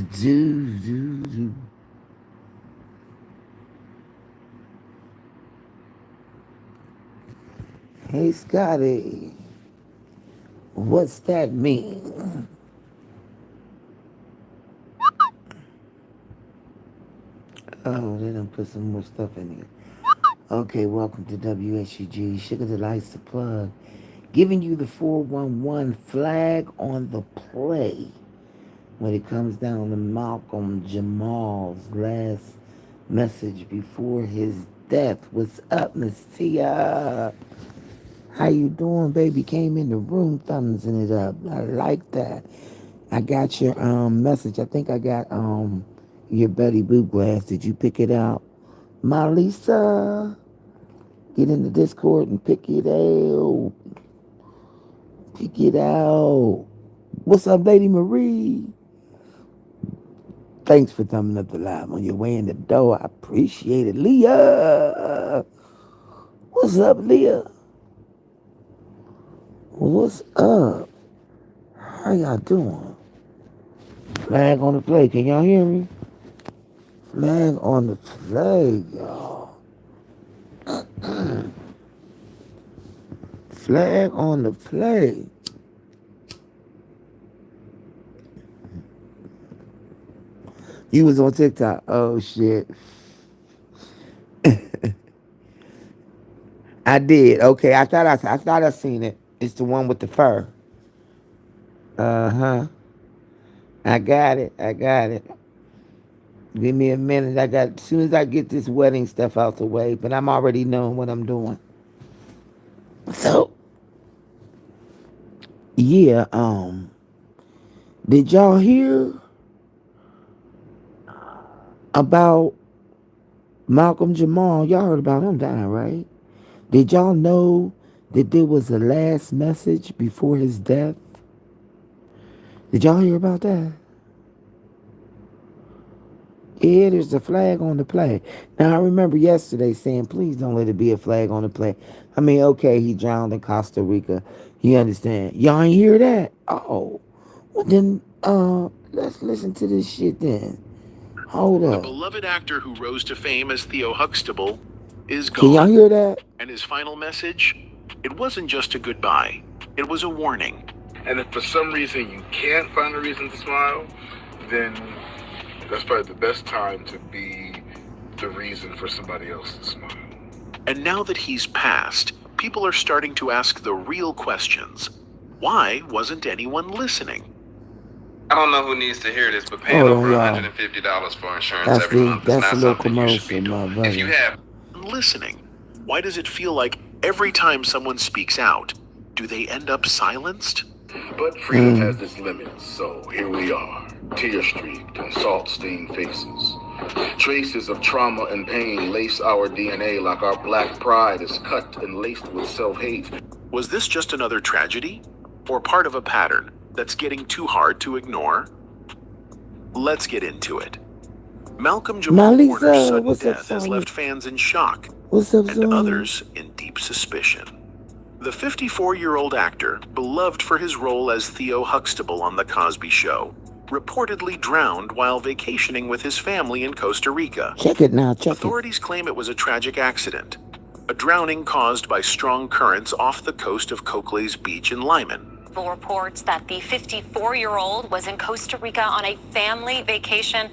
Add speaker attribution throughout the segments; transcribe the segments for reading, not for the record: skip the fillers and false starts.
Speaker 1: Do. Hey, Scotty, what's that mean? Oh, they done put some more stuff in here. Okay, welcome to WSUG, Sugar Delights the Plug, giving you the 411 flag on the play when it comes down to Malcolm Jamal's last message before his death. What's up, Miss Tia? How you doing, baby? Came in the room, thumbsing it up. I like that. I got your message. I think I got your Betty Boop glass. Did you pick it out? My Lisa, get in the Discord and pick it out. Pick it out. What's up, Lady Marie? Thanks for thumbing up the live on your way in the door. I appreciate it. Leah, what's up, Leah? What's up? How y'all doing? Flag on the play. Can y'all hear me? Flag on the play, y'all. Flag on the play. You was on TikTok. Oh shit. I did. Okay, I thought I seen it. It's the one with the fur. Uh-huh. I got it. I got it. Give me a minute. As soon as I get this wedding stuff out the way, but I'm already knowing what I'm doing. So yeah, did y'all hear about Malcolm Jamal? Y'all heard about him dying, right? Did y'all know that there was a last message before his death? Did y'all hear about that? Yeah, there's a flag on the play. Now, I remember yesterday saying, please don't let it be a flag on the play. I mean, okay, he drowned in Costa Rica. You understand? Y'all ain't hear that? Oh. Well, then, let's listen to this shit then. Hold
Speaker 2: The
Speaker 1: up.
Speaker 2: beloved actor who rose to fame as Theo Huxtable is
Speaker 1: Can y'all
Speaker 2: gone.
Speaker 1: hear that?
Speaker 2: And his final message? It wasn't just a goodbye. It was a warning.
Speaker 3: And if for some reason you can't find a reason to smile, then that's probably the best time to be the reason for somebody else to smile.
Speaker 2: And now that he's passed, people are starting to ask the real questions. Why wasn't anyone listening?
Speaker 4: I don't know who needs to hear this, but paying
Speaker 1: Hold
Speaker 4: over
Speaker 1: on, y'all.
Speaker 4: $150 for insurance every month is
Speaker 1: That's
Speaker 4: not
Speaker 1: a little
Speaker 4: something you should be
Speaker 1: commercial, my
Speaker 4: doing. If you
Speaker 1: brother.
Speaker 4: have
Speaker 2: Listening. Why does it feel like every time someone speaks out, do they end up silenced?
Speaker 3: But freedom has its limits, so here we are, tear-streaked and salt-stained faces. Traces of trauma and pain lace our DNA like our black pride is cut and laced with self-hate.
Speaker 2: Was this just another tragedy? Or part of a pattern that's getting too hard to ignore? Let's get into it. Malcolm Jamal Warner's sudden death has left fans in shock and others in deep suspicion. The 54-year-old actor, beloved for his role as Theo Huxtable on The Cosby Show, reportedly drowned while vacationing with his family in Costa Rica.
Speaker 1: Check it now, check it.
Speaker 2: Authorities claim it was a tragic accident, a drowning caused by strong currents off the coast of Cocles Beach in Lyman.
Speaker 5: Reports that the 54-year-old was in Costa Rica on a family vacation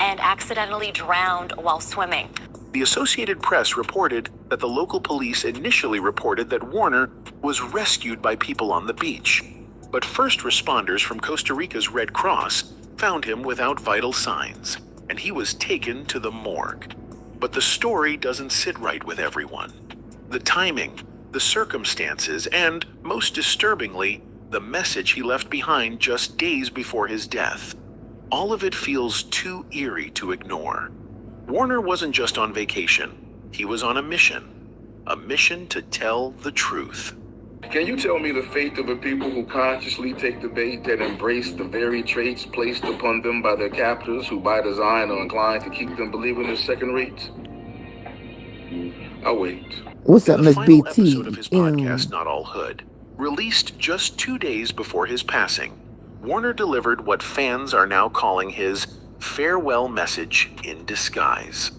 Speaker 5: and accidentally drowned while swimming.
Speaker 2: The Associated Press reported that the local police initially reported that Warner was rescued by people on the beach. But first responders from Costa Rica's Red Cross found him without vital signs, and he was taken to the morgue. But the story doesn't sit right with everyone. The timing, the circumstances, and, most disturbingly, the message he left behind just days before his death. All of it feels too eerie to ignore. Warner wasn't just on vacation. He was on a mission to tell the truth.
Speaker 3: Can you tell me the fate of the people who consciously take the bait and embrace the very traits placed upon them by their captors who by design are inclined to keep them believing they're second rates? I'll wait.
Speaker 1: What's up, Miss BT?
Speaker 2: The final episode of his podcast, Not All Hood, released just 2 days before his passing, Warner delivered what fans are now calling his farewell message in disguise.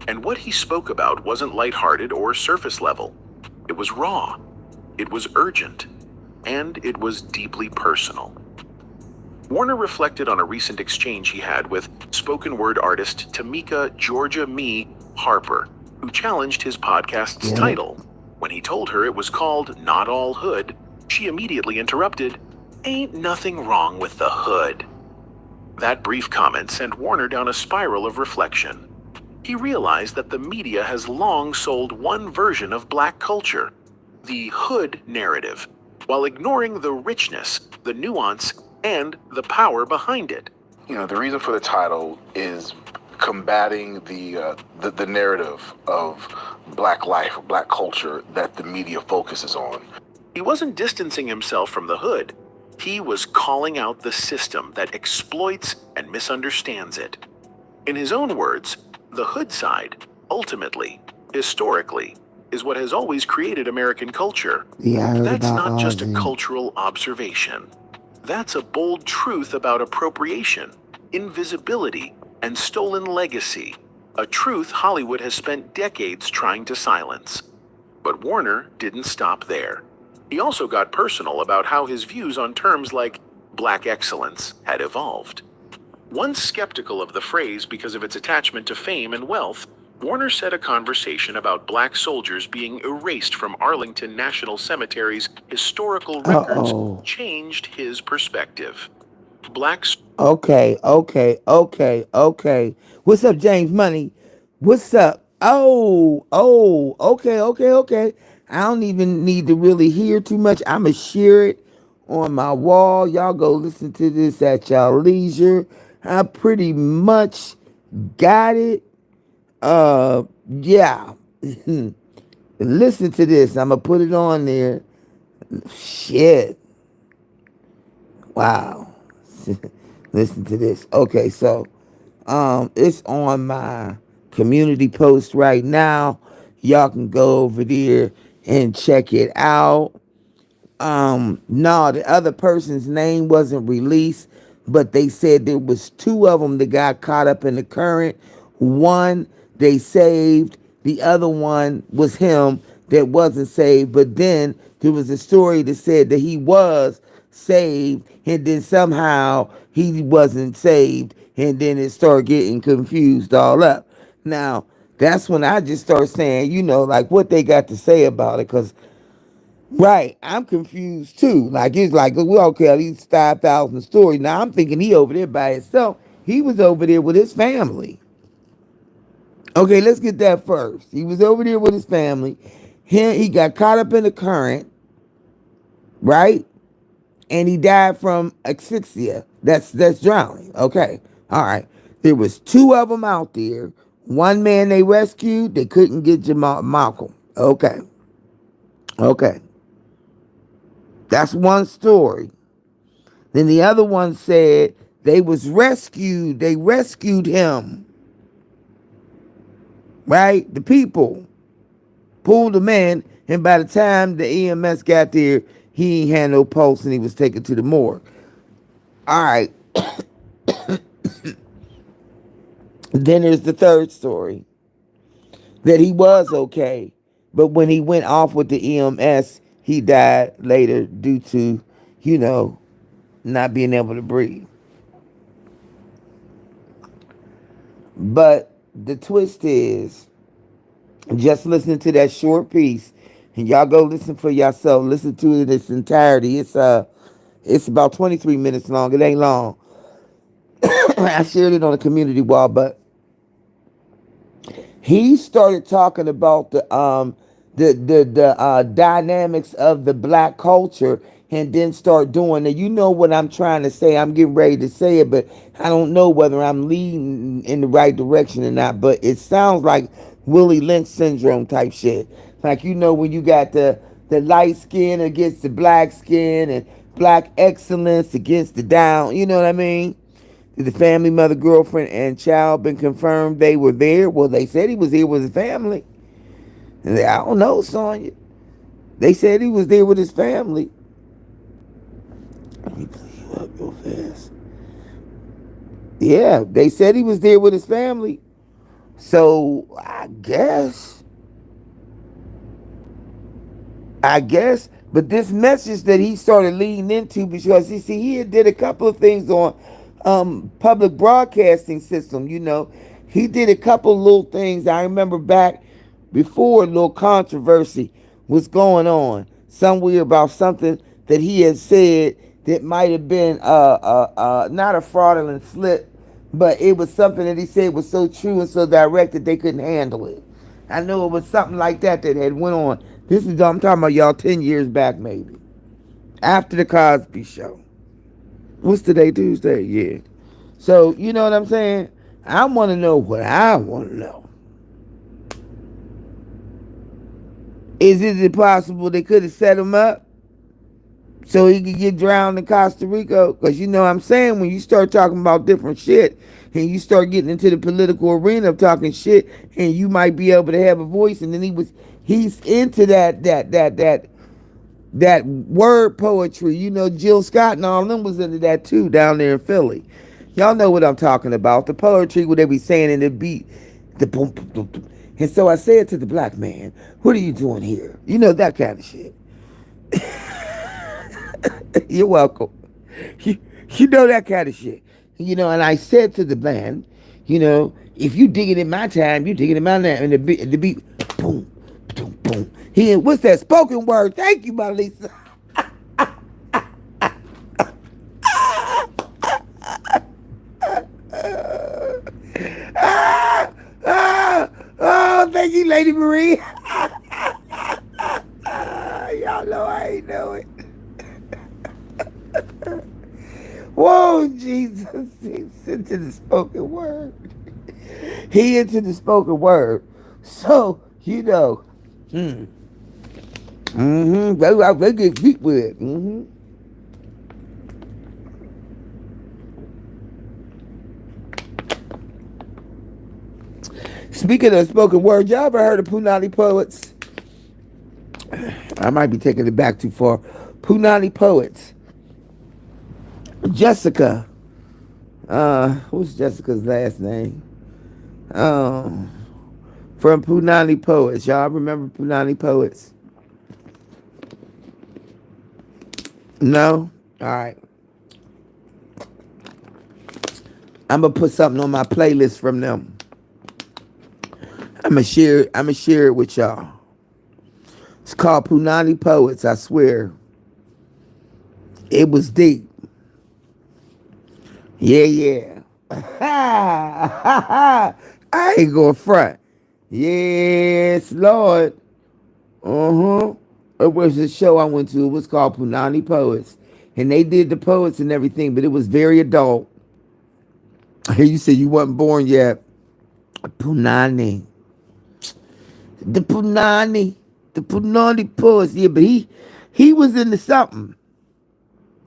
Speaker 2: And what he spoke about wasn't lighthearted or surface level. It was raw, it was urgent, and it was deeply personal. Warner reflected on a recent exchange he had with spoken word artist Tamika Georgia Me Harper, who challenged his podcast's title. When he told her it was called Not All Hood, she immediately interrupted, "Ain't nothing wrong with the hood." That brief comment sent Warner down a spiral of reflection. He realized that the media has long sold one version of black culture, the hood narrative, while ignoring the richness, the nuance, and the power behind it.
Speaker 3: The reason for the title is combating the narrative of black life, black culture that the media focuses on.
Speaker 2: He wasn't distancing himself from the hood. He was calling out the system that exploits and misunderstands it. In his own words, the hood side, ultimately, historically, is what has always created American culture. That's not just a cultural observation. That's a bold truth about appropriation, invisibility, and stolen legacy, a truth Hollywood has spent decades trying to silence. But Warner didn't stop there. He also got personal about how his views on terms like black excellence had evolved. Once skeptical of the phrase because of its attachment to fame and wealth, Warner said a conversation about black soldiers being erased from Arlington National Cemetery's historical records changed his perspective.
Speaker 1: Okay. What's up, James Money? What's up? Okay. I don't even need to really hear too much. I'ma share it on my wall. Y'all go listen to this at y'all leisure. I pretty much got it. Yeah. Listen to this. I'ma put it on there. Shit. Wow. Listen to this. Okay, so it's on my community post right now. Y'all can go over there and check it out. No, the other person's name wasn't released, but they said there was two of them that got caught up in the current. One they saved, the other one was him that wasn't saved. But then there was a story that said that he was saved, and then somehow he wasn't saved, and then it started getting confused all up. Now, that's when I just start saying, like what they got to say about it, because right, I'm confused too. Like it's like we all care these 5,000 stories. Now I'm thinking he over there by himself. He was over there with his family. Okay, let's get that first. He was over there with his family. He got caught up in the current, right? And he died from asphyxia. That's drowning. Okay, all right. There was two of them out there. One man they rescued. They couldn't get Malcolm. Okay. That's one story. Then the other one said they was rescued. They rescued him. Right? The people pulled him in, and by the time the EMS got there, he ain't had no pulse and he was taken to the morgue. All right. Then there's the third story that he was okay, but when he went off with the EMS, he died later due to, not being able to breathe. But the twist is, just listening to that short piece, and y'all go listen for yourself. Listen to it in its entirety. It's about 23 minutes long. It ain't long. I shared it on the community wall, but he started talking about the dynamics of the black culture, and then start doing it. You know what I'm trying to say. I'm getting ready to say it, but I don't know whether I'm leading in the right direction or not. But it sounds like Willie Lynch syndrome type shit. Like, when you got the light skin against the black skin, and black excellence against the down. You know what I mean? Did the family, mother, girlfriend, and child been confirmed they were there? Well, they said he was here with his family. And I don't know, Sonya. They said he was there with his family. Let me play up real fast. Yeah, they said he was there with his family. So I guess, but this message that he started leading into, because you see, he had did a couple of things on public broadcasting system. He did a couple little things. I remember back before a little controversy was going on somewhere about something that he had said that might have been not a fraudulent slip, but it was something that he said was so true and so direct that they couldn't handle it. I know it was something like that that had went on. This is, I'm talking about, y'all, 10 years back maybe. After the Cosby Show. What's today, Tuesday? Yeah. So, you know what I'm saying? I want to know what I want to know. Is it possible they could have set him up so he could get drowned in Costa Rica? Because you know what I'm saying, when you start talking about different shit and you start getting into the political arena of talking shit, and you might be able to have a voice, and then he's into that word poetry. Jill Scott and all of them was into that too down there in Philly. Y'all know what I'm talking about. The poetry where they be saying in the beat, the boom, boom, boom, boom. And so I said to the black man, what are you doing here? That kind of shit. You're welcome. You know that kind of shit. And I said to the man, if you dig it in my time, you dig it in my time. And the beat, boom, boom, boom. What's that spoken word? Thank you, my Lisa. Oh, thank you, Lady Marie. Y'all know I ain't know it. Whoa, Jesus. He's into the spoken word. He into the spoken word. So, they get deep with it. Speaking of spoken word, y'all ever heard of Punani Poets? I might be taking it back too far. Punani Poets. Jessica. Who's Jessica's last name? From Punani Poets. Y'all remember Punani Poets? No? Alright. I'm gonna put something on my playlist from them. I'm gonna share it with y'all. It's called Punani Poets, I swear. It was deep. Yeah. I ain't gonna front. Yes, Lord. It was a show I went to. It was called Punani Poets. And they did the poets and everything, but it was very adult. You said you wasn't born yet. Punani. The Punani Poets. Yeah, but he was into something.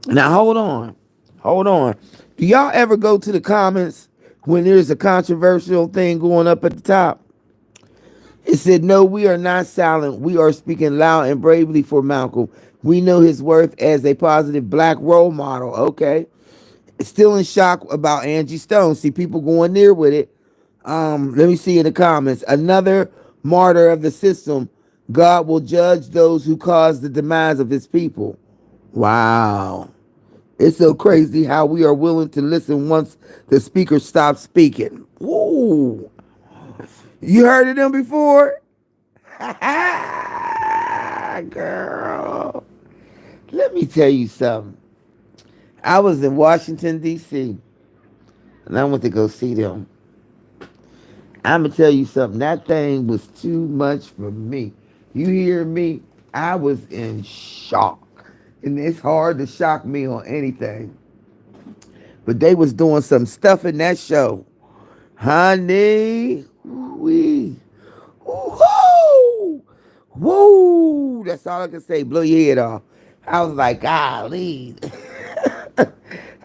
Speaker 1: Now hold on. Do y'all ever go to the comments when there's a controversial thing going up at the top? It said, no, we are not silent. We are speaking loud and bravely for Malcolm. We know his worth as a positive black role model. Okay. Still in shock about Angie Stone. See people going there with it. Let me see in the comments. Another martyr of the system. God will judge those who cause the demise of his people. Wow. It's so crazy how we are willing to listen once the speaker stops speaking. Woo. You heard of them before? Girl. Let me tell you something. I was in Washington, D.C., and I went to go see them. I'm going to tell you something. That thing was too much for me. You hear me? I was in shock. And it's hard to shock me on anything. But they was doing some stuff in that show. Honey. Woo. Woo. That's all I can say. Blow your head off. I was like, golly.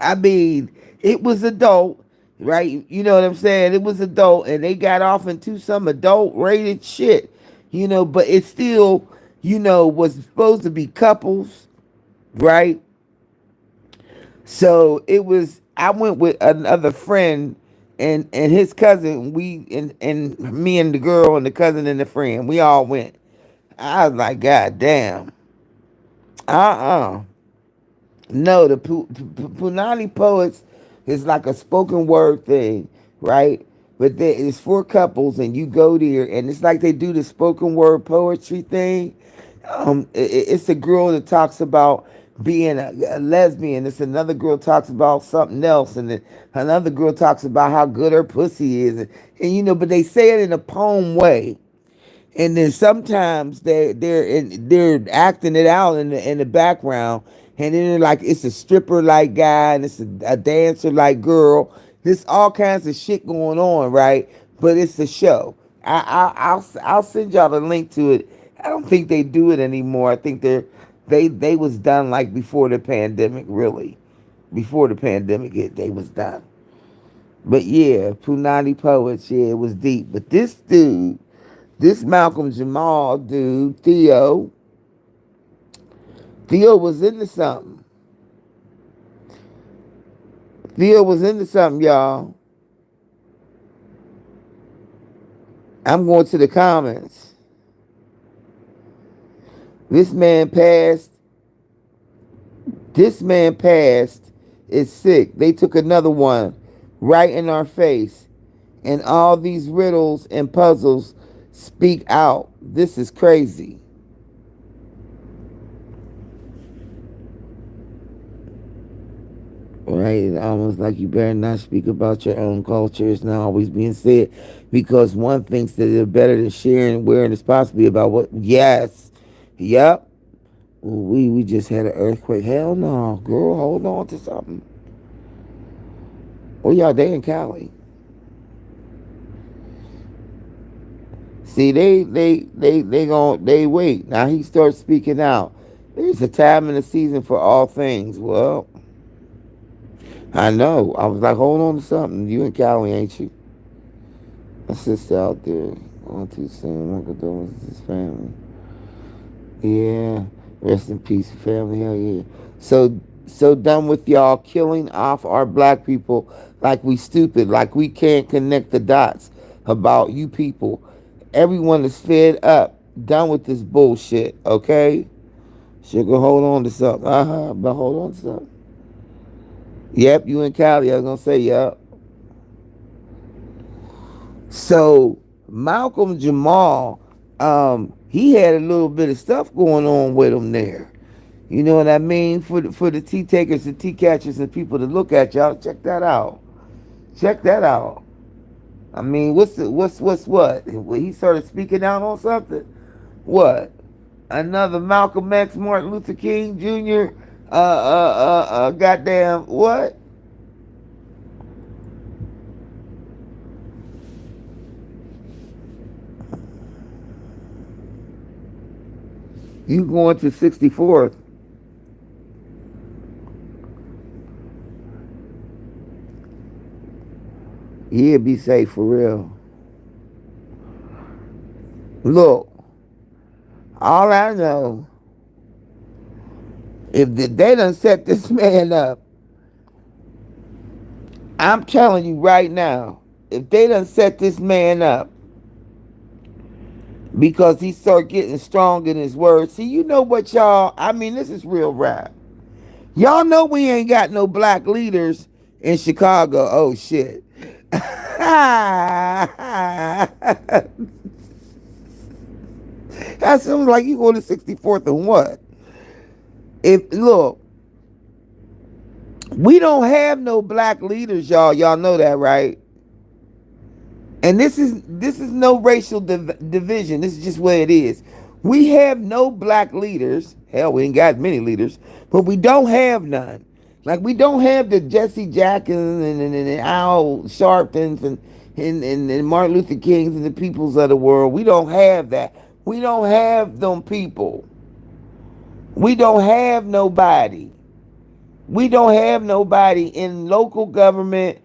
Speaker 1: I mean, it was adult, right? You know what I'm saying? It was adult, and they got off into some adult rated shit, but it still, was supposed to be couples, right? So it was. I went with another friend and his cousin. And me and the girl and the cousin and the friend. We all went. I was like, God damn. Uh. No, the Punani Poets is like a spoken word thing, right? But there is for couples, and you go there, and it's like they do the spoken word poetry thing. It's a girl that talks about being a lesbian. It's another girl talks about something else, and then another girl talks about how good her pussy is, and but they say it in a poem way, and then sometimes they're acting it out in the background, and then they're like it's a stripper like guy and it's a dancer like girl. There's all kinds of shit going on, right? But it's a show. I'll send y'all the link to it. I don't think they do it anymore. I think they was done like before the pandemic, really. Before the pandemic hit, they was done. But yeah, Punani Poets, yeah, it was deep. But this dude, this Malcolm Jamal dude, Theo was into something. Theo was into something, y'all. I'm going to the comments. This man passed. This man passed. Is sick. They took another one right in our face. And all these riddles and puzzles speak out. This is crazy. Right? It's almost like you better not speak about your own culture. It's not always being said because one thinks that they're better than sharing and wearing is possibly about what. Yes. Yep. We just had an earthquake. Hell no. Girl, hold on to something. Oh, y'all, they in Cali. See, they wait. Now he starts speaking out. There's a time in the season for all things. Well, I know. I was like, hold on to something. You in Cali, ain't you? My sister out there. On too soon. My condolences to his family. Yeah. Rest in peace, family. Hell yeah. So done with y'all killing off our black people like we stupid, like we can't connect the dots about you people. Everyone is fed up. Done with this bullshit, okay? Sugar, hold on to something. But hold on to something. Yep, you in Cali. I was gonna say, yep. So Malcolm Jamal, he had a little bit of stuff going on with him there. You know what I mean? For the tea takers and tea catchers and people to look at, y'all, check that out. Check that out. I mean, what's what? He started speaking out on something. What? Another Malcolm X, Martin Luther King Jr. Goddamn what? You going to 64th? Yeah, be safe for real. Look, all I know, if they done set this man up, I'm telling you right now, if they done set this man up because he start getting strong in his words, see, you know what, y'all? I mean, this is real rap. Y'all know we ain't got no black leaders in Chicago. Oh shit. That sounds like you go to 64th and what? If look, we don't have no black leaders, y'all. Y'all know that, right? And this is no racial division. This is just what it is. We have no black leaders. Hell, we ain't got many leaders, but we don't have none. Like we don't have the Jesse Jacksons and Al Sharptons and Martin Luther Kings and the peoples of the world. We don't have that. We don't have them people. We don't have nobody. We don't have nobody in local government,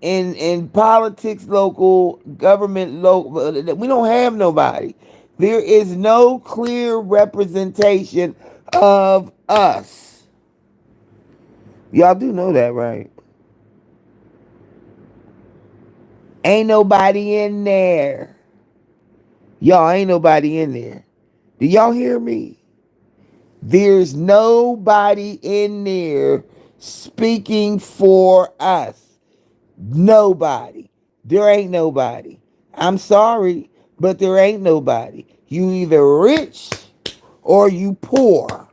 Speaker 1: in politics, local government, local. We don't have nobody. There is no clear representation of us. Y'all do know that, right? Ain't nobody in there. Y'all ain't nobody in there. Do y'all hear me? There's nobody in there speaking for us. Nobody. There ain't nobody. I'm sorry, but there ain't nobody. You either rich or you poor.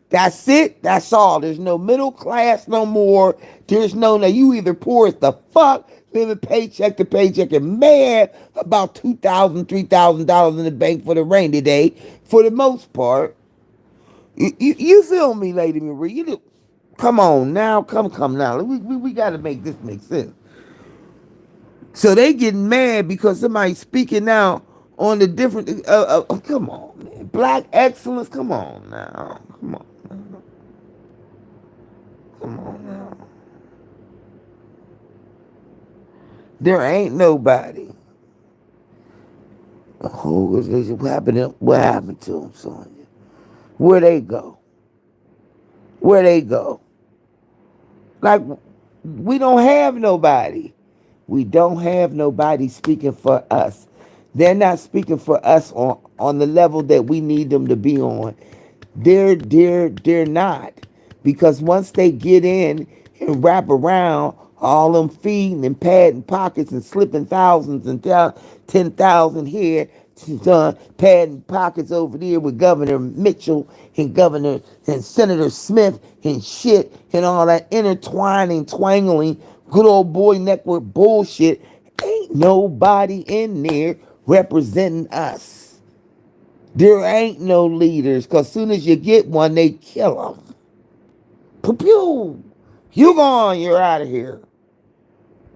Speaker 1: That's it. That's all. There's no middle class no more. There's no, now you either poor as the fuck, living paycheck to paycheck and mad about $2,000, $3,000 in the bank for the rainy day for the most part. You feel me, Lady Marie? Come on now. Come now. We got to make this make sense. So they getting mad because somebody's speaking out on the different, come on, man. Black excellence. Come on now. Come on. Come on now. There ain't nobody. What happened? What happened to them, Sonya? Where they go? Where they go? Like we don't have nobody. We don't have nobody speaking for us. They're not speaking for us on the level that we need them to be on. They're not. Because once they get in and wrap around all them feeding and padding pockets and slipping thousands and 10,000 here, padding pockets over there with Governor Mitchell and Governor and Senator Smith and shit and all that intertwining, twangling, good old boy network bullshit. Ain't nobody in there representing us. There ain't no leaders, because soon as you get one, they kill them. Pew! You gone, you're out of here.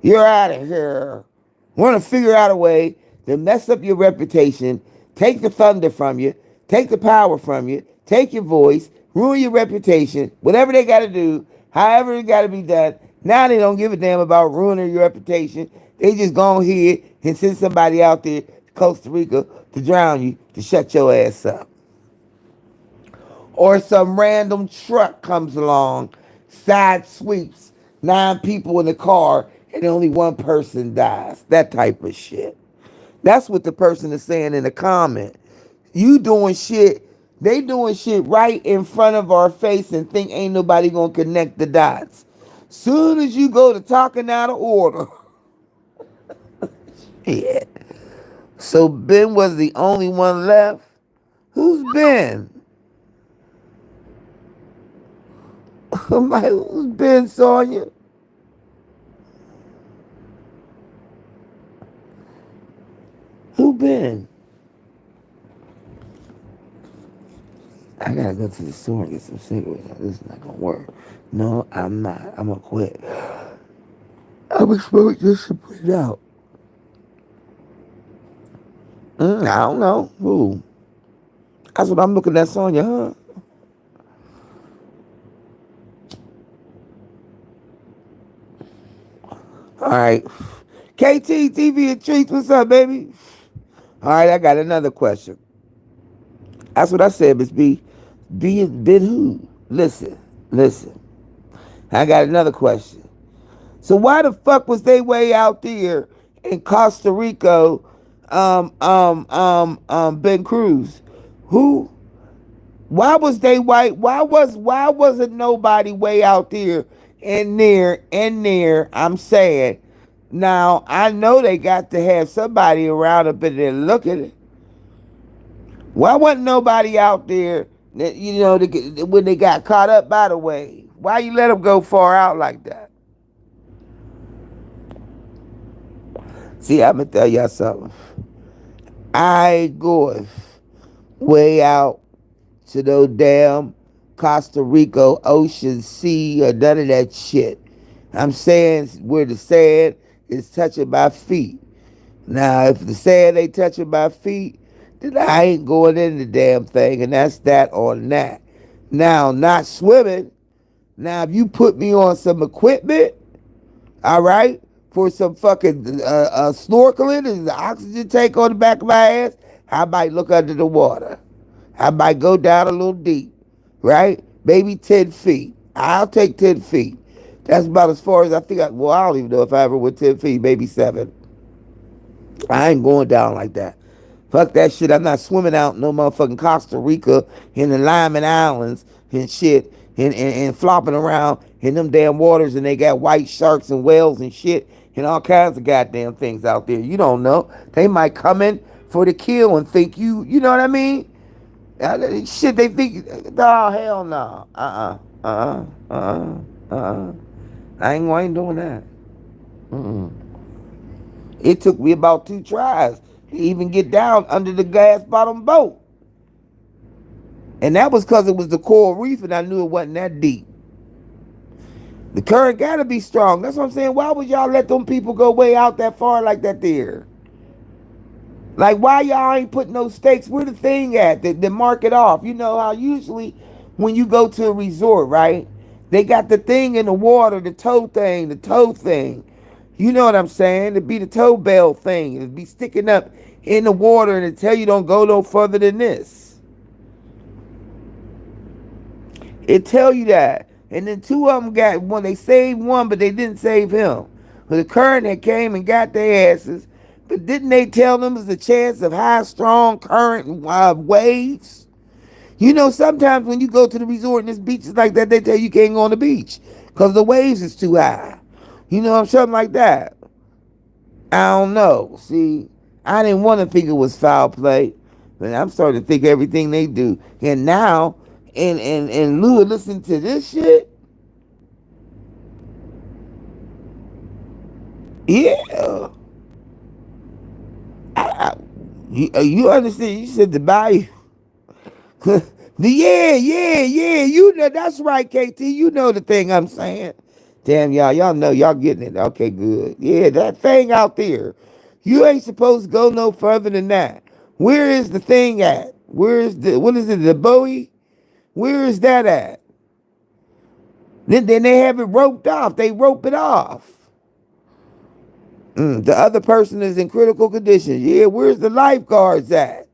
Speaker 1: You're out of here. We're going to figure out a way to mess up your reputation, take the thunder from you, take the power from you, take your voice, ruin your reputation, whatever they got to do, however it got to be done. Now they don't give a damn about ruining your reputation. They just go ahead and send somebody out there to Costa Rica to drown you, to shut your ass up. Or some random truck comes along, side sweeps, 9 people in the car, and only one person dies. That type of shit. That's what the person is saying in the comment. You doing shit, they doing shit right in front of our face and think ain't nobody gonna connect the dots. Soon as you go to talking out of order. Yeah. So Ben was the only one left? Who's Ben? I'm like, who's Ben, Sonya? Who Ben? I gotta go to the store and get some cigarettes. This is not gonna work. No, I'm not. I'm gonna quit. I'm gonna smoke this and put it out. I don't know. Who? That's what I'm looking at, Sonya, huh? All right. KT TV and Treats, what's up, baby? All right, I got another question. That's what I said, Miss B. Ben who? Listen. I got another question. So why the fuck was they way out there in Costa Rica, Ben Cruz? Who? Why was they white? Why wasn't nobody way out there in there? I'm saying. Now I know they got to have somebody around up in there looking. Why wasn't nobody out there that when they got caught up by the way? Why you let them go far out like that? See, I'm gonna tell y'all something. I ain't going way out to no damn Costa Rica, ocean, sea, or none of that shit. I'm saying where the sand is touching my feet. Now, if the sand ain't touching my feet, then I ain't going in the damn thing, and that's that on that. Now, not swimming. Now, if you put me on some equipment, all right, for some fucking snorkeling and the oxygen tank on the back of my ass, I might look under the water. I might go down a little deep, right? Maybe 10 feet. I'll take 10 feet. That's about as far as I think. Well, I don't even know if I ever went 10 feet, maybe 7. I ain't going down like that. Fuck that shit. I'm not swimming out no motherfucking Costa Rica in the Lyman Islands and shit and flopping around in them damn waters and they got white sharks and whales and shit and all kinds of goddamn things out there. You don't know. They might come in for the kill and think you know what I mean? Shit, they think, oh, hell no. I ain't doing that. Mm-mm. It took me about 2 tries to even get down under the gas bottom boat. And that was because it was the coral reef and I knew it wasn't that deep. The current gotta be strong. That's what I'm saying. Why would y'all let them people go way out that far like that there? Like, why y'all ain't putting no stakes? Where the thing at that mark it off? You know how usually when you go to a resort, right? They got the thing in the water, the toe thing, the toe thing. You know what I'm saying? It'd be the toe bell thing. It'd be sticking up in the water and it tell you don't go no further than this. It tell you that. And then 2 of them got one. They saved one, but they didn't save him. But the current had came and got their asses. But didn't they tell them there's a chance of high, strong current waves? You know, sometimes when you go to the resort and there's beaches like that, they tell you can't go on the beach because the waves is too high. You know, something like that. I don't know. See, I didn't want to think it was foul play, but I'm starting to think everything they do. And now, in lieu of listening to this shit, yeah. You understand? You said the bayou. Yeah. You know that's right, KT. You know the thing I'm saying. Damn y'all know y'all getting it. Okay, good. Yeah, that thing out there. You ain't supposed to go no further than that. Where is the thing at? Where is what is it? The Bowie? Where is that at? Then they have it roped off. They rope it off. The other person is in critical condition. Yeah, where's the lifeguards at?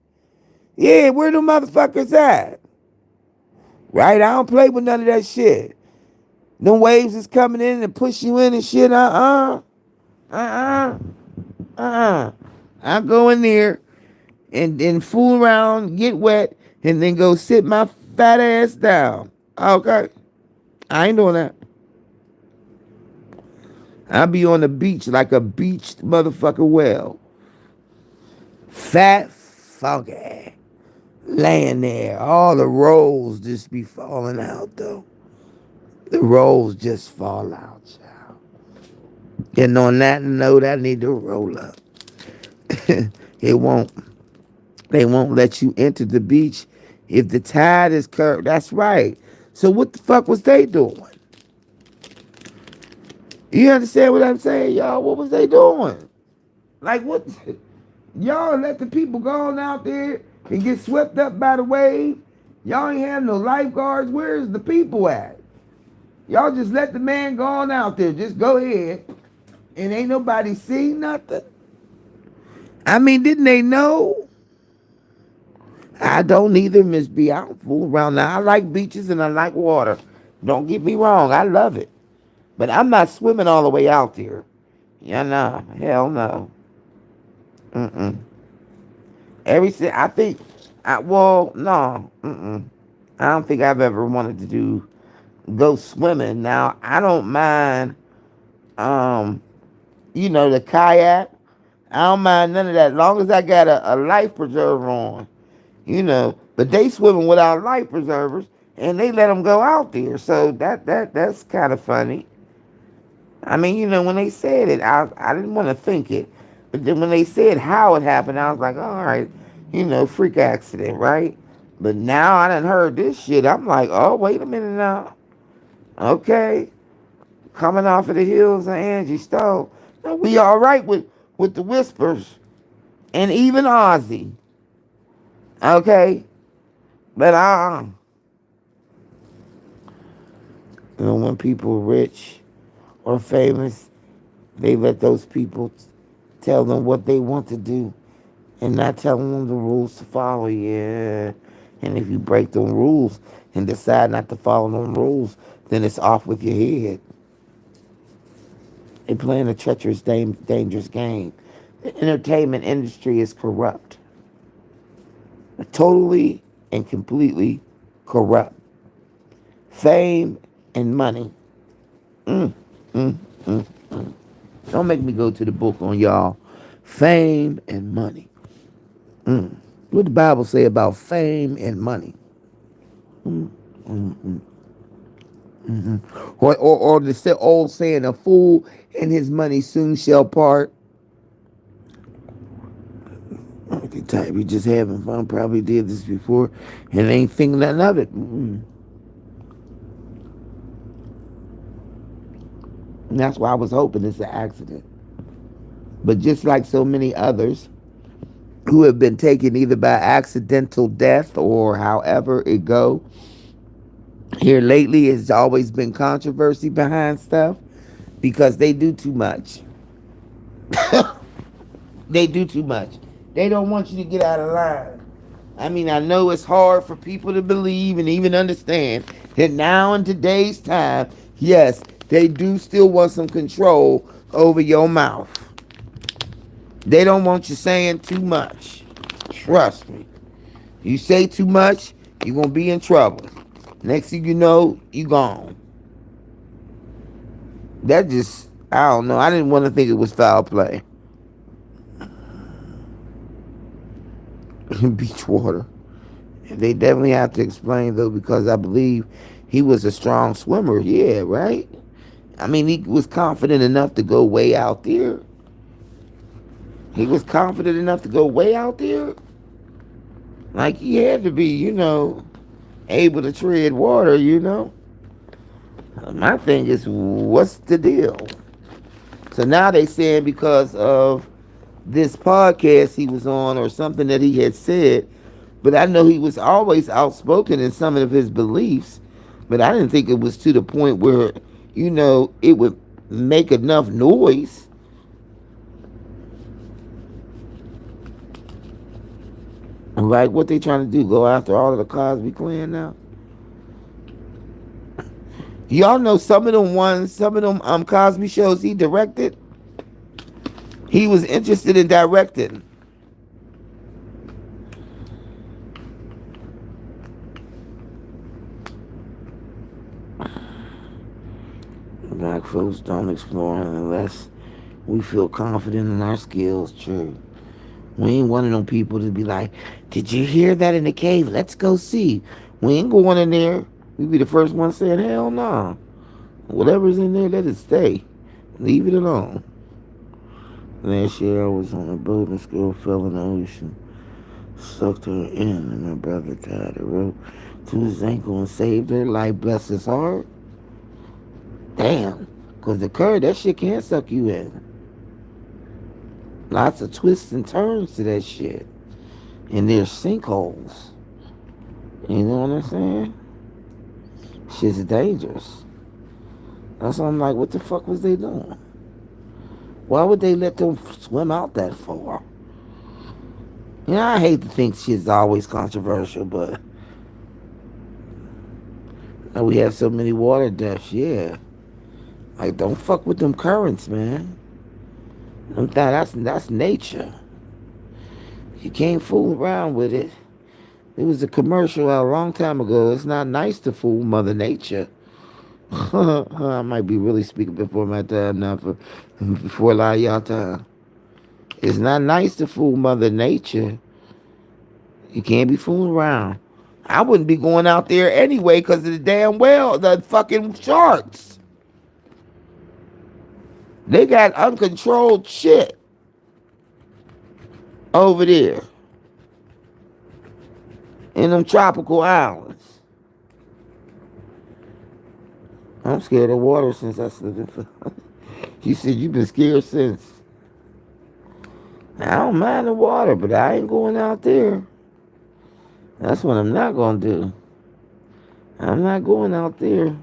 Speaker 1: Yeah, where the motherfuckers at? Right? I don't play with none of that shit. Them waves is coming in and push you in and shit. I go in there and fool around, get wet, and then go sit my fat ass down. Okay? I ain't doing that. I be on the beach like a beached motherfucker whale. Fat, funky. Laying there. All the rolls just be falling out, though. The rolls just fall out, child. And on that note, I need to roll up. It won't. They won't let you enter the beach if the tide is curved. That's right. So what the fuck was they doing? You understand what I'm saying, y'all? What was they doing? Like what? Y'all let the people go on out there and get swept up by the wave. Y'all ain't have no lifeguards. Where's the people at? Y'all just let the man go on out there. Just go ahead. And ain't nobody seen nothing. I mean, didn't they know? I don't either, Miss B. I don't fool around now. I like beaches and I like water. Don't get me wrong. I love it. But I'm not swimming all the way out there. Yeah, no. Hell no. Mm-mm. I think, well, no. Mm-mm. I don't think I've ever wanted to go swimming. Now, I don't mind, the kayak. I don't mind none of that, as long as I got a life preserver on, But they swimming without life preservers, and they let them go out there. So that's kind of funny. I mean, when they said it, I didn't want to think it, but then when they said how it happened, I was like, all right, freak accident, right? But now I done heard this shit. I'm like, oh, wait a minute now. Okay, coming off of the heels of Angie Stone. Now, we all right with the whispers and even Ozzy. Okay, but when people are rich or famous, they let those people tell them what they want to do and not telling them the rules to follow. Yeah, and if you break them rules and decide not to follow them rules, then it's off with your head. They playing a treacherous, dangerous game. The entertainment industry is corrupt. Totally and completely corrupt. Fame and money. Mm, mm, mm. Don't make me go to the book on y'all. Fame and money. What the Bible say about fame and money? Or the old saying, a fool and his money soon shall part. The type you just having fun, probably did this before and ain't thinking nothing of it. And that's why I was hoping it's an accident. But just like so many others who have been taken either by accidental death or however it go, here lately has always been controversy behind stuff because they do too much. They do too much. They don't want you to get out of line. I mean, I know it's hard for people to believe and even understand that now in today's time, yes, they do still want some control over your mouth. They don't want you saying too much. Trust me. You say too much, you're going to be in trouble. Next thing you know, you gone. That just, I don't know. I didn't want to think it was foul play. Beachwater. They definitely have to explain, though, because I believe he was a strong swimmer. Yeah, right? I mean, he was confident enough to go way out there. He was confident enough to go way out there. Like, he had to be, able to tread water. My thing is, what's the deal? So now they saying because of this podcast he was on or something that he had said, but I know he was always outspoken in some of his beliefs, but I didn't think it was to the point where, it would make enough noise. Like, what they trying to do? Go after all of the Cosby clan now? Y'all know some of them Cosby shows he directed. He was interested in directing. Black folks don't explore unless we feel confident in our skills. True. We ain't one of them people to be like, did you hear that in the cave? Let's go see. We ain't going in there. We be the first one saying, hell no. Nah. Whatever's in there, let it stay. Leave it alone. Last year I was on a boat and this girl fell in the ocean. Sucked her in and my brother tied a rope to his ankle and saved her life. Bless his heart. Damn. Because the current, that shit can't suck you in. Lots of twists and turns to that shit. And there's sinkholes. You know what I'm saying? Shit's dangerous. That's why I'm like, what the fuck was they doing? Why would they let them swim out that far? I hate to think shit's always controversial, but we have so many water deaths, yeah. Like, don't fuck with them currents, man. That's nature. You can't fool around with it. There was a commercial out a long time ago. It's not nice to fool Mother Nature. I might be really speaking before my time now, before a lot of y'all time. It's not nice to fool Mother Nature. You can't be fooling around. I wouldn't be going out there anyway because of the damn the fucking sharks. They got uncontrolled shit over there in them tropical islands. I'm scared of water since I said it. You said you've been scared since. I don't mind the water, but I ain't going out there. That's what I'm not going to do. I'm not going out there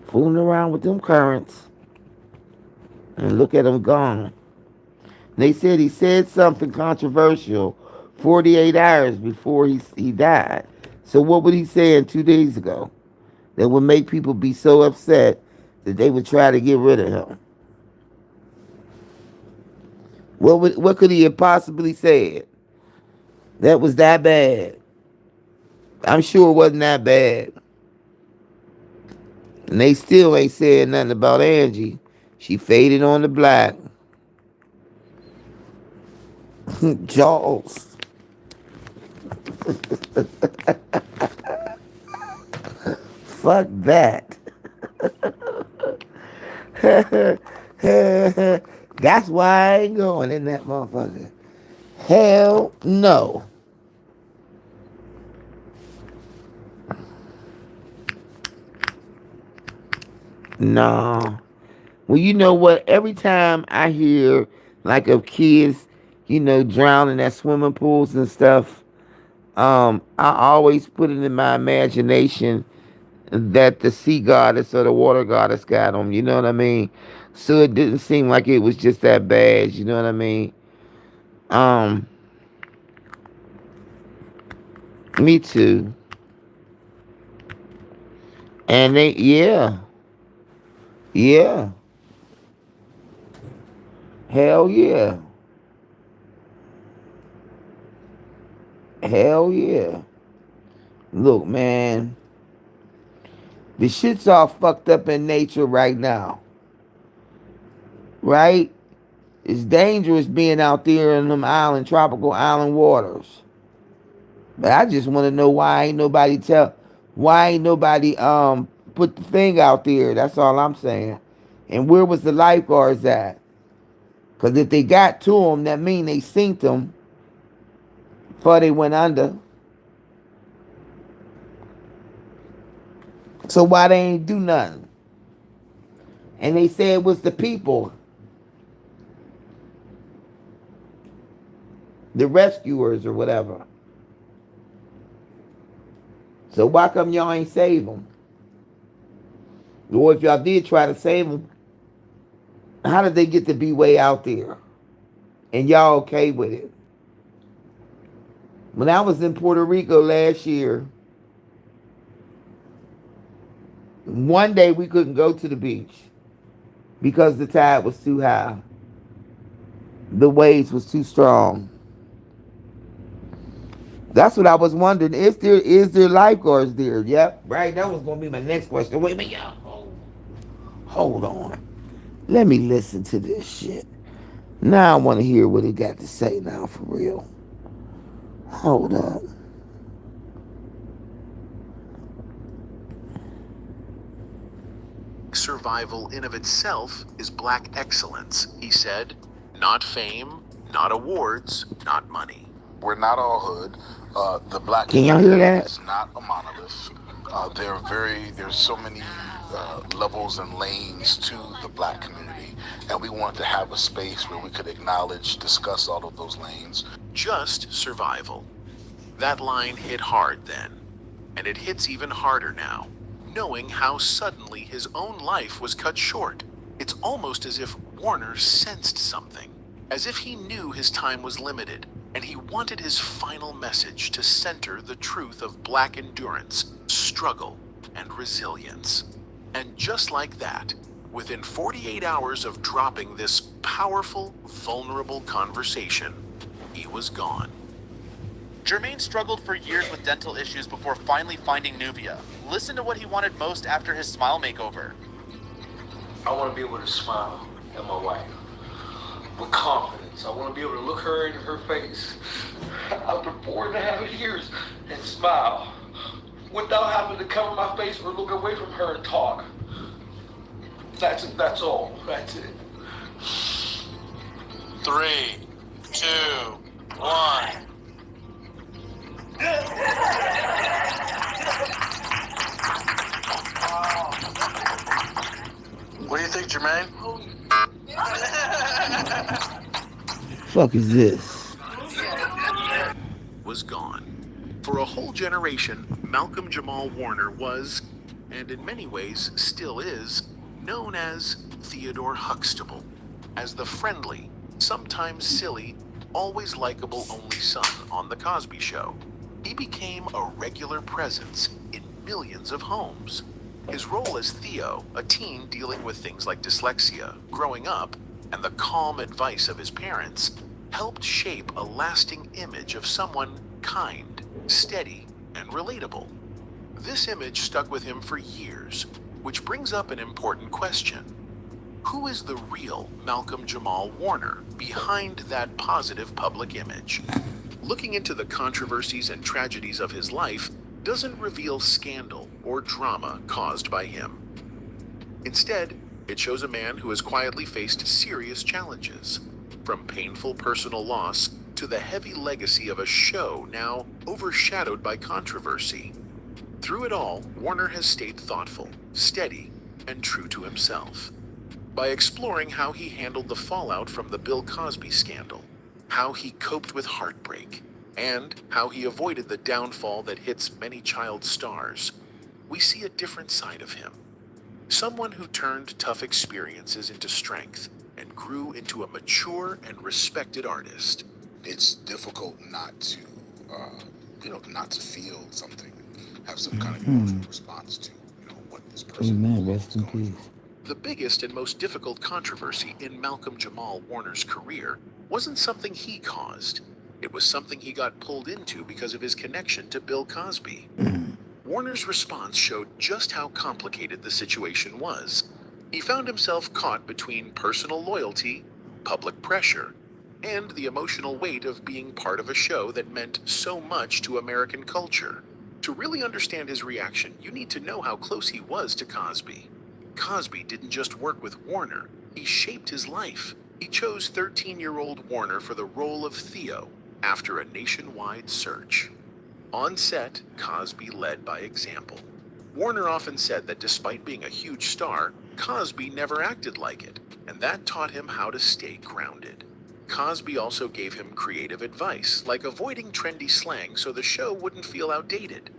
Speaker 1: fooling around with them currents. And look at him gone. They said he said something controversial 48 hours before he died. So what would he say 2 days ago that would make people be so upset that they would try to get rid of him. What could he have possibly said that was that bad? I'm sure it wasn't that bad. And they still ain't said nothing about Angie. She faded on the black. Jaws. Fuck that. That's why I ain't going in that motherfucker. Hell no. Nah. Well, you know what? Every time I hear like of kids, drowning at swimming pools and stuff, I always put it in my imagination that the sea goddess or the water goddess got them. You know what I mean? So it didn't seem like it was just that bad. You know what I mean? Um, Me too. And yeah, hell yeah, hell yeah. Look, man, the shit's all fucked up in nature right now, right? It's dangerous being out there in them tropical island waters. But I just want to know why ain't nobody put the thing out there. That's all I'm saying. And where was the lifeguards at? Because if they got to them, that mean they synced them before they went under. So why they ain't do nothing? And they said it was the people, the rescuers or whatever. So why come y'all ain't save them? Or if y'all did try to save them, how did they get to be way out there? And y'all okay with it? When I was in Puerto Rico last year, one day we couldn't go to the beach because the tide was too high. The waves was too strong. That's what I was wondering. Is there lifeguards there? Yep, right. That was gonna be my next question. Wait a minute, y'all. Hold on. Let me listen to this shit. Now I want to hear what he got to say now for real. Hold up.
Speaker 2: Survival in of itself is black excellence, he said. Not fame, not awards, not money.
Speaker 3: We're not all hood. The black
Speaker 1: Can y'all hear that?
Speaker 3: is not a monolith. There's so many levels and lanes to the black community, and we wanted to have a space where we could acknowledge, discuss all of those lanes.
Speaker 2: Just survival. That line hit hard then, and it hits even harder now, knowing how suddenly his own life was cut short. It's almost as if Warner sensed something, as if he knew his time was limited, and he wanted his final message to center the truth of black endurance, struggle, and resilience. And just like that, within 48 hours of dropping this powerful, vulnerable conversation, he was gone.
Speaker 6: Jermaine struggled for years with dental issues before finally finding Nuvia. Listen to what he wanted most after his smile makeover.
Speaker 7: I want to be able to smile at my wife with confidence. I want to be able to look her in her face after 4.5 years and smile without having to cover my face or look away from her and talk. That's all. That's it.
Speaker 6: 3, 2, 1.
Speaker 7: What do you think, Jermaine?
Speaker 1: Fuck is this?
Speaker 2: Was gone. For a whole generation, Malcolm Jamal Warner was, and in many ways still is, known as Theodore Huxtable, as the friendly, sometimes silly, always likable only son on The Cosby Show. He became a regular presence in millions of homes. His role as Theo, a teen dealing with things like dyslexia, growing up, and the calm advice of his parents, helped shape a lasting image of someone kind, steady, and relatable. This image stuck with him for years, which brings up an important question. Who is the real Malcolm Jamal Warner behind that positive public image? Looking into the controversies and tragedies of his life doesn't reveal scandal or drama caused by him. Instead, it shows a man who has quietly faced serious challenges, from painful personal loss to the heavy legacy of a show now overshadowed by controversy. Through it all, Warner has stayed thoughtful, steady, and true to himself. By exploring how he handled the fallout from the Bill Cosby scandal, how he coped with heartbreak, and how he avoided the downfall that hits many child stars, we see a different side of him. Someone who turned tough experiences into strength and grew into a mature and respected artist.
Speaker 3: It's difficult not to, not to feel something, have some kind of emotional response to, what this person
Speaker 1: Amen. Rest
Speaker 3: is
Speaker 1: in
Speaker 3: going
Speaker 1: peace.
Speaker 3: through.
Speaker 2: The biggest and most difficult controversy in Malcolm Jamal Warner's career wasn't something he caused. It was something he got pulled into because of his connection to Bill Cosby. Warner's response showed just how complicated the situation was. He found himself caught between personal loyalty, public pressure, and the emotional weight of being part of a show that meant so much to American culture. To really understand his reaction, you need to know how close he was to Cosby. Cosby didn't just work with Warner, he shaped his life. He chose 13-year-old Warner for the role of Theo after a nationwide search. On set, Cosby led by example. Warner often said that despite being a huge star, Cosby never acted like it, and that taught him how to stay grounded. Cosby also gave him creative advice, like avoiding trendy slang so the show wouldn't feel outdated.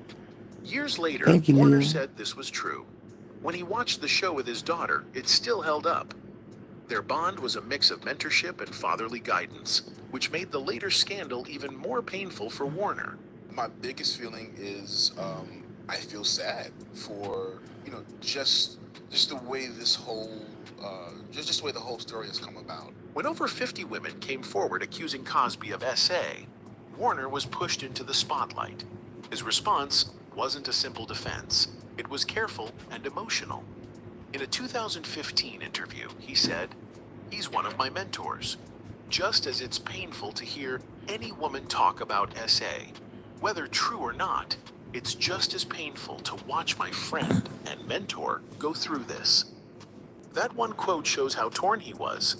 Speaker 2: Years later,
Speaker 1: Thank you,
Speaker 2: Warner
Speaker 1: Neil.
Speaker 2: said this was true. When he watched the show with his daughter, it still held up. Their bond was a mix of mentorship and fatherly guidance, which made the later scandal even more painful for Warner.
Speaker 3: My biggest feeling is I feel sad for just the way this whole just the way the whole story has come about.
Speaker 2: When over 50 women came forward accusing Cosby of SA, Warner was pushed into the spotlight. His response wasn't a simple defense. It was careful and emotional. In a 2015 interview, he said, "He's one of my mentors. Just as it's painful to hear any woman talk about SA, whether true or not, it's just as painful to watch my friend and mentor go through this." That one quote shows how torn he was,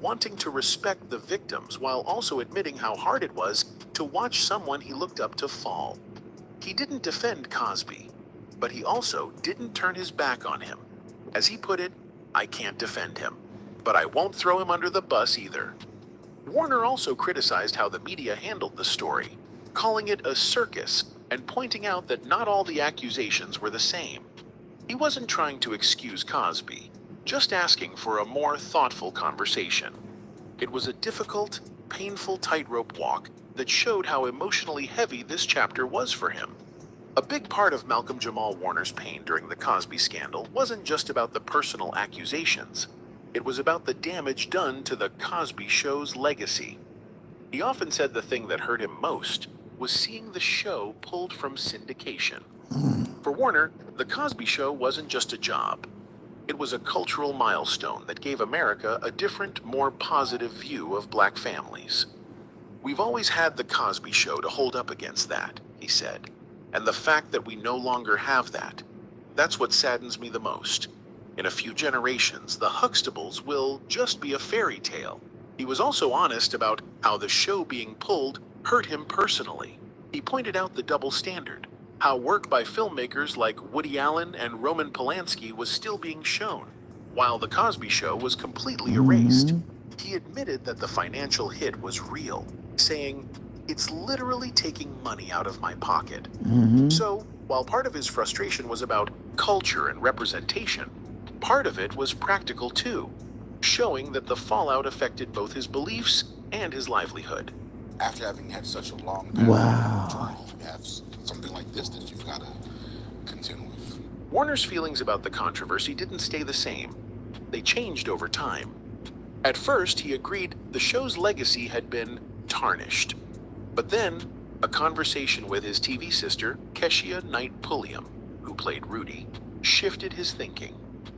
Speaker 2: wanting to respect the victims while also admitting how hard it was to watch someone he looked up to fall. He didn't defend Cosby, but he also didn't turn his back on him. As he put it, "I can't defend him, but I won't throw him under the bus either." Warner also criticized how the media handled the story, calling it a circus and pointing out that not all the accusations were the same. He wasn't trying to excuse Cosby, just asking for a more thoughtful conversation. It was a difficult, painful tightrope walk that showed how emotionally heavy this chapter was for him. A big part of Malcolm Jamal Warner's pain during the Cosby scandal wasn't just about the personal accusations. It was about the damage done to the Cosby Show's legacy. He often said the thing that hurt him most was seeing the show pulled from syndication. For Warner, the Cosby Show wasn't just a job. It was a cultural milestone that gave America a different, more positive view of black families. "We've always had the Cosby Show to hold up against that," he said. "And the fact that we no longer have that, that's what saddens me the most. In a few generations, the Huxtables will just be a fairy tale." He was also honest about how the show being pulled hurt him personally. He pointed out the double standard, how work by filmmakers like Woody Allen and Roman Polanski was still being shown, while The Cosby Show was completely erased. He admitted that the financial hit was real, saying, "It's literally taking money out of my pocket." So, while part of his frustration was about culture and representation, part of it was practical too, showing that the fallout affected both his beliefs and his livelihood.
Speaker 3: After having had such a long path journey, you have something like this that you've got to contend with.
Speaker 2: Warner's feelings about the controversy didn't stay the same. They changed over time. At first, he agreed the show's legacy had been tarnished. But then, a conversation with his TV sister, Keshia Knight Pulliam, who played Rudy, shifted his thinking.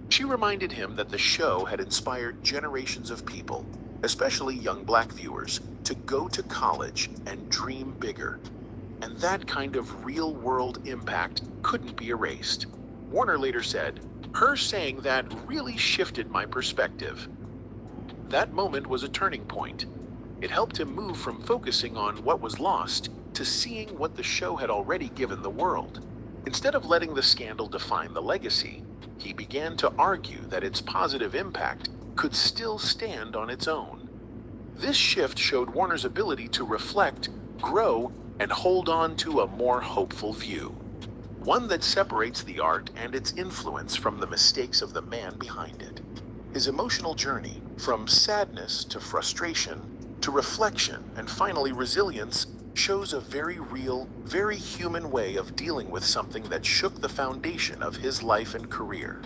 Speaker 2: She reminded him that the show had inspired generations of people, especially young black viewers, to go to college and dream bigger. And that kind of real-world impact couldn't be erased. Warner later said, "Her saying that really shifted my perspective." That moment was a turning point. It helped him move from focusing on what was lost to seeing what the show had already given the world. Instead of letting the scandal define the legacy, he began to argue that its positive impact could still stand on its own. This shift showed Warner's ability to reflect, grow, and hold on to a more hopeful view. One that separates the art and its influence from the mistakes of the man behind it. His emotional journey, from sadness to frustration, to reflection, and finally resilience, shows a very real, very human way of dealing with something that shook the foundation of his life and career.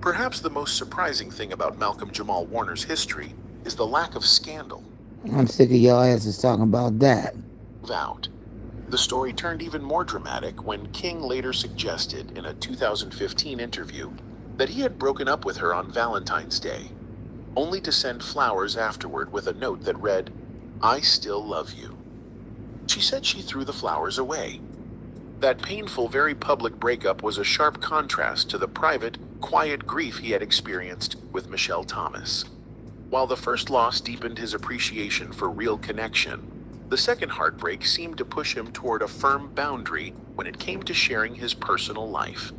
Speaker 2: Perhaps the most surprising thing about Malcolm Jamal Warner's history is the lack of scandal.
Speaker 1: I'm sick of y'all asses talking about that.
Speaker 2: Out. The story turned even more dramatic when King later suggested in a 2015 interview that he had broken up with her on Valentine's Day, only to send flowers afterward with a note that read, "I still love you." She said she threw the flowers away. That painful, very public breakup was a sharp contrast to the private, quiet grief he had experienced with Michelle Thomas. While the first loss deepened his appreciation for real connection, the second heartbreak seemed to push him toward a firm boundary when it came to sharing his personal life.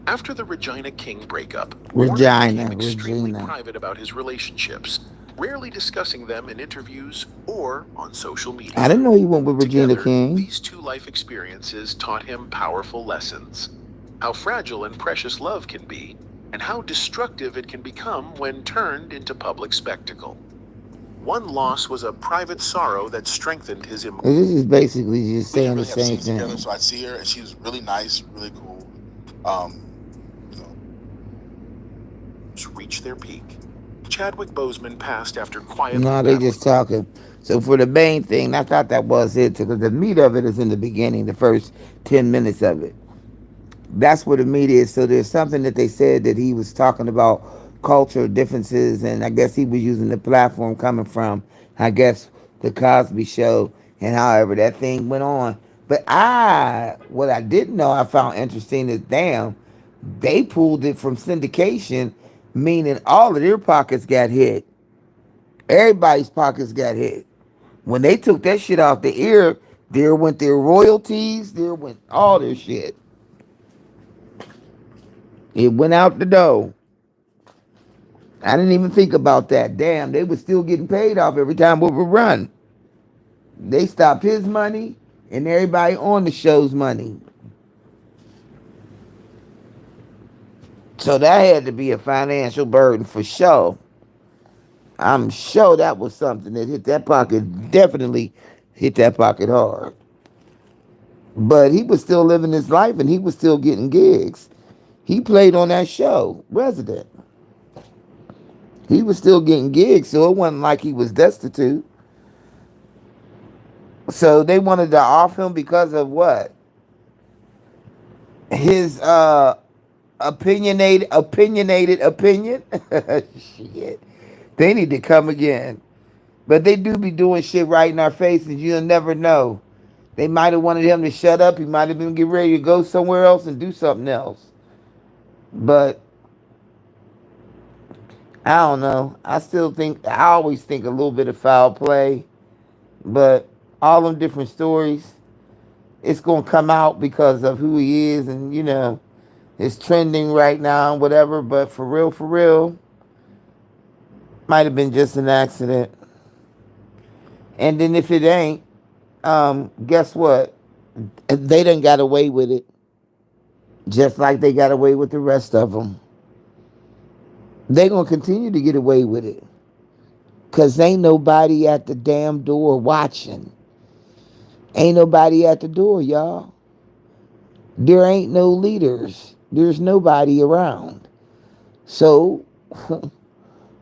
Speaker 2: After the Regina King breakup, Warner became extremely private about his relationships, rarely discussing them in interviews or on social media.
Speaker 1: I didn't know he went with Regina
Speaker 2: Together,
Speaker 1: King.
Speaker 2: these two life experiences taught him powerful lessons. How fragile and precious love can be, and how destructive it can become when turned into public spectacle. One loss was a private sorrow that strengthened his emotions.
Speaker 1: This is basically just
Speaker 8: We
Speaker 1: saying
Speaker 8: didn't
Speaker 1: the
Speaker 8: really have
Speaker 1: same
Speaker 8: scenes together,
Speaker 1: thing.
Speaker 8: so I'd see her, and she was really nice, really cool. You know,
Speaker 2: Reach their peak. Chadwick Boseman passed after quietly
Speaker 1: No, they
Speaker 2: battling.
Speaker 1: just talking. So for the main thing, I thought that was it, because the meat of it is in the beginning, the first 10 minutes of it. That's where the meat is. So there's something that they said that he was talking about cultural differences, and I guess he was using the platform coming from, I guess, the Cosby Show, and however that thing went on. But what I didn't know I found interesting is, damn, they pulled it from syndication, meaning all of their pockets got hit. Everybody's pockets got hit. When they took that shit off the air, there went their royalties, there went all their shit. It went out the door. I didn't even think about that. Damn, they were still getting paid off every time we would run. They stopped his money and everybody on the show's money. So that had to be a financial burden for sure. I'm sure that was something that hit that pocket, definitely hit that pocket hard. But he was still living his life and he was still getting gigs. He played on that show, Resident. He was still getting gigs, so it wasn't like he was destitute. So they wanted to off him because of what? His opinionated opinion. Shit. They need to come again. But they do be doing shit right in our faces. You'll never know. They might have wanted him to shut up. He might have been getting ready to go somewhere else and do something else. But I don't know. I always think a little bit of foul play. But all them different stories, it's going to come out because of who he is, and it's trending right now, whatever. But for real, might have been just an accident. And then if it ain't, guess what? They done got away with it, just like they got away with the rest of them. They gonna continue to get away with it, cause ain't nobody at the damn door watching. Ain't nobody at the door, y'all. There ain't no leaders. There's nobody around. So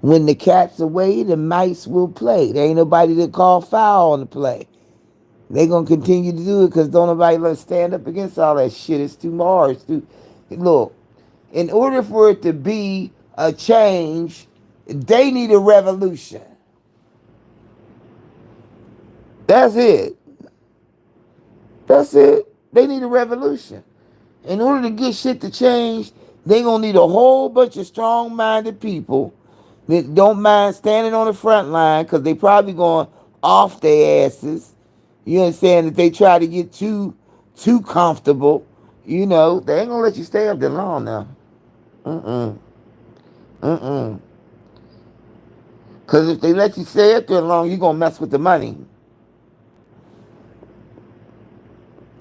Speaker 1: when the cat's away, the mice will play. There ain't nobody to call foul on the play. They gonna continue to do it because don't nobody let stand up against all that shit. It's too hard. It's too look. In order for it to be a change, they need a revolution. That's it. That's it. They need a revolution. In order to get shit to change, they gonna need a whole bunch of strong-minded people that don't mind standing on the front line because they probably going off their asses. You understand that they try to get too comfortable. You know, they ain't gonna let you stay up that long now. Mm-mm. Mm-mm. Because if they let you stay up there long, you're gonna mess with the money.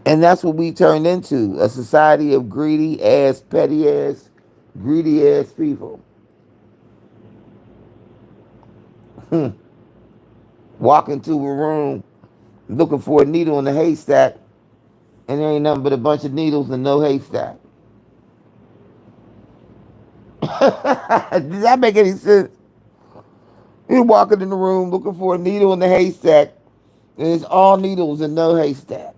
Speaker 1: And that's what we turned into, a society of greedy ass, petty ass, greedy ass people. Walk into a room looking for a needle in a haystack, and there ain't nothing but a bunch of needles and no haystack. Does that make any sense? You're walking in the room looking for a needle in the haystack, and it's all needles and no haystack.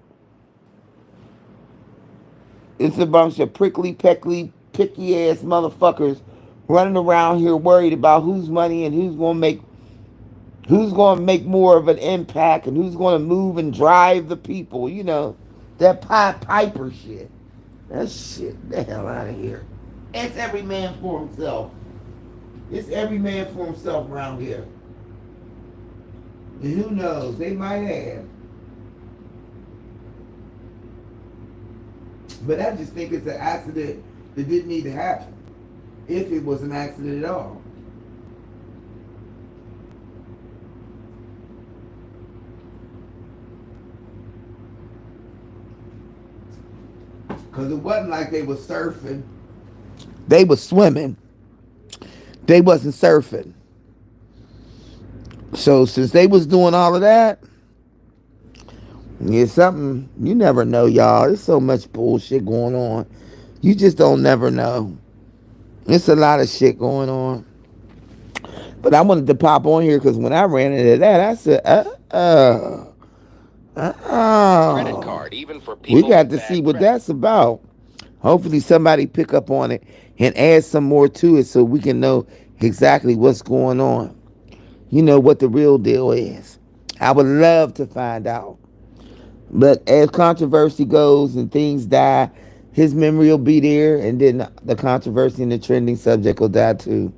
Speaker 1: It's a bunch of prickly, peckly, picky ass motherfuckers running around here worried about whose money and who's going to make more of an impact and who's going to move and drive the people. You know, that Pied Piper shit. That shit, the hell out of here. It's every man for himself. It's every man for himself around here. And who knows? They might have. But I just think it's an accident that didn't need to happen. If it was an accident at all. Because it wasn't like they were surfing. They were swimming. They wasn't surfing. So since they was doing all of that, it's something you never know, y'all. There's so much bullshit going on. You just don't never know. It's a lot of shit going on. But I wanted to pop on here because when I ran into that, I said,
Speaker 9: Credit card, even for
Speaker 1: we
Speaker 9: people
Speaker 1: got
Speaker 9: with
Speaker 1: to see
Speaker 9: bad
Speaker 1: what
Speaker 9: credit.
Speaker 1: that's about. Hopefully somebody pick up on it and add some more to it so we can know exactly what's going on. You know what the real deal is. I would love to find out. But as controversy goes and things die, his memory will be there, and then the controversy and the trending subject will die too.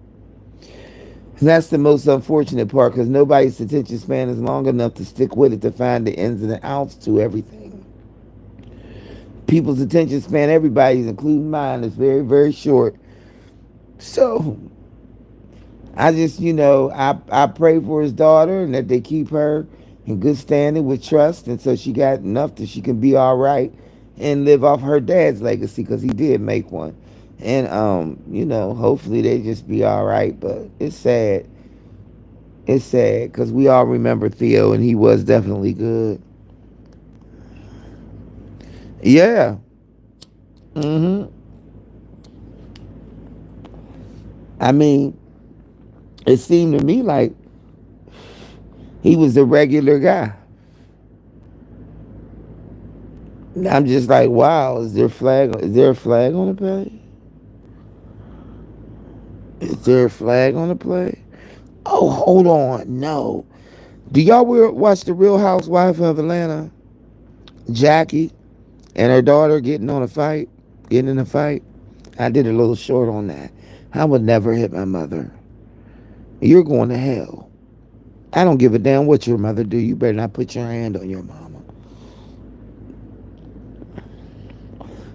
Speaker 1: And that's the most unfortunate part because nobody's attention span is long enough to stick with it to find the ins and the outs to everything. People's attention span, everybody's, including mine, is very, very short. So I just, I pray for his daughter and that they keep her in good standing with trust. And so she got enough that she can be all right and live off her dad's legacy because he did make one. And, hopefully they just be all right. But it's sad. It's sad because we all remember Theo and he was definitely good. Yeah. Mm-hmm. I mean, it seemed to me like he was a regular guy. I'm just like, wow, is there a flag? Is there a flag on the play? Is there a flag on the play? Oh, hold on. No. Do y'all watch The Real Housewife of Atlanta? Jackie and her daughter getting in a fight. I did a little short on that. I would never hit my mother. You're going to hell. I don't give a damn what your mother do. You better not put your hand on your mama.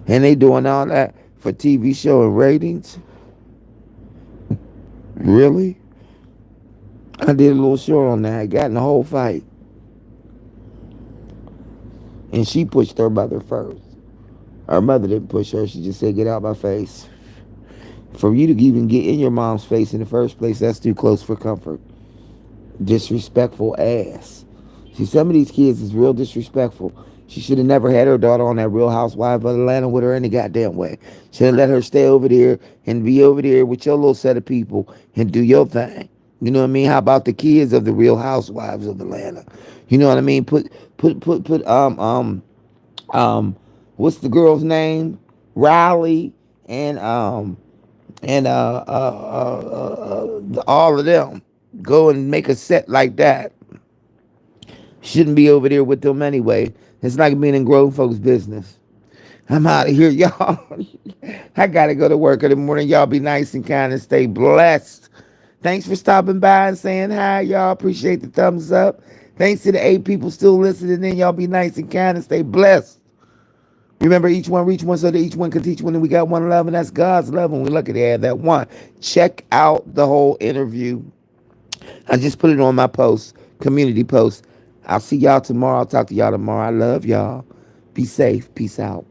Speaker 1: And they doing all that for TV show and ratings? Really? I did a little short on that. I got in the whole fight. And she pushed her mother first. Her mother didn't push her. She just said, get out my face. For you to even get in your mom's face in the first place, that's too close for comfort. Disrespectful ass. See, some of these kids is real disrespectful. She should have never had her daughter on that Real Housewives of Atlanta with her any goddamn way. Should have let her stay over there and be over there with your little set of people and do your thing. You know what I mean? How about the kids of the Real Housewives of Atlanta? You know what I mean? Put what's the girl's name? Riley and all of them go and make a set like that. Shouldn't be over there with them anyway. It's like being in grown folks' business. I'm out of here, y'all. I gotta go to work in the morning. Y'all be nice and kind and stay blessed. Thanks for stopping by and saying hi, y'all. Appreciate the thumbs up. Thanks to the 8 people still listening in. Y'all be nice and kind and stay blessed. Remember, each one reach one so that each one can teach one, and we got one love, and that's God's love, and we're lucky to have that one. Check out the whole interview. I just put it on my post, community post. I'll see y'all tomorrow. I'll talk to y'all tomorrow. I love y'all. Be safe. Peace out.